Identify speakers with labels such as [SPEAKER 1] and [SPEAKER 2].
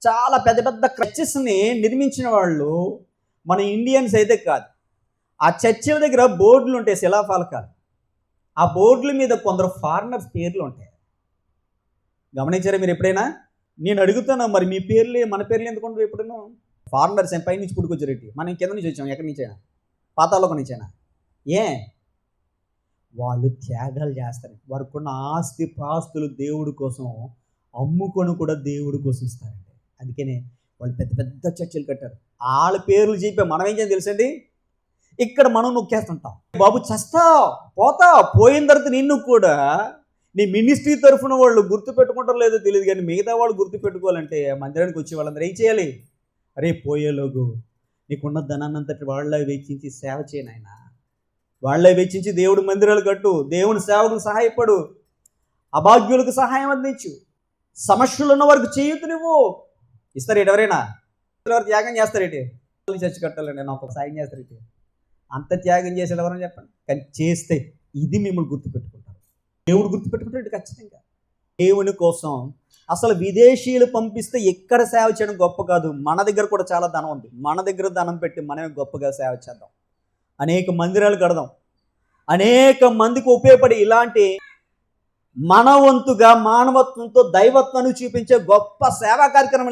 [SPEAKER 1] చాలా పెద్ద పెద్ద చర్చెస్ని నిర్మించిన వాళ్ళు మన ఇండియన్స్ అయితే కాదు. ఆ చర్చిల దగ్గర బోర్డులు ఉంటాయి, శిలాఫలకాలు. ఆ బోర్డుల మీద కొందరు ఫారినర్స్ పేర్లు ఉంటాయి. గమనించారా మీరు ఎప్పుడైనా? నేను అడుగుతాను, మరి మీ పేర్లు మన పేర్లు ఎందుకు ఉండవు? ఎప్పుడైనా ఫారినర్స్ పై నుంచి పుట్టుకొచ్చారేంటి? మనం కింద నుంచి వచ్చాం, ఎక్కడి నుంచైనా, పాతాళలోకి నుంచైనా. ఏ వాళ్ళు త్యాగాలు చేస్తారు. వారికి ఉన్న ఆస్తి పాస్తులు దేవుడి కోసం అమ్ముకొని కూడా దేవుడి కోసం ఇస్తారండి. అందుకనే వాళ్ళు పెద్ద పెద్ద చర్చలు కట్టారు. వాళ్ళ పేర్లు చెప్పే మనం ఏం చేయాలి తెలుసండి? ఇక్కడ మనం నొక్కేస్తుంటాం. బాబు చస్తావు, పోతావు, పోయిన తర్వాత నిన్ను కూడా నీ మినిస్ట్రీ తరఫున వాళ్ళు గుర్తు పెట్టుకుంటారో లేదో తెలియదు, కానీ మిగతా వాళ్ళు గుర్తు పెట్టుకోవాలంటే మందిరానికి వచ్చే వాళ్ళందరూ ఏం చేయాలి? అరే పోయేలోగు నీకున్న ధనాన్నంతటి వాళ్ళ వెచ్చించి సేవ చేయనాయన, వాళ్ళే వెచ్చించి దేవుడి మందిరాలు కట్టు, దేవుని సేవకులకు సహాయపడు, అభాగ్యులకు సహాయం అందించు, సమస్యలు ఉన్న వారికి చేయూత నువ్వు. ఇస్తారేంటి ఎవరైనా? ఎవరు త్యాగం చేస్తారేంటి? చర్చి కట్టాలండి, నాకు ఒక సాయం చేస్తారేంటి? అంత త్యాగం చేసేది ఎవరైనా చెప్పండి. కానీ చేస్తే ఇది మిమ్మల్ని గుర్తుపెట్టుకుంటారు, దేవుడు గుర్తుపెట్టుకుంటాడు ఖచ్చితంగా. దేవుని కోసం అసలు విదేశీయులు పంపిస్తే ఎక్కడ సేవ చేయడం గొప్ప కాదు. మన దగ్గర కూడా చాలా ధనం ఉంది, మన దగ్గర ధనం పెట్టి మనమే గొప్పగా సేవ చేద్దాం, అనేక మందిరాలు కడదాం, అనేక మందికి ఉపయోగపడి ఇలాంటి మన వంతుగా మానవత్వంతో దైవత్వాన్ని చూపించే గొప్ప సేవా కార్యక్రమం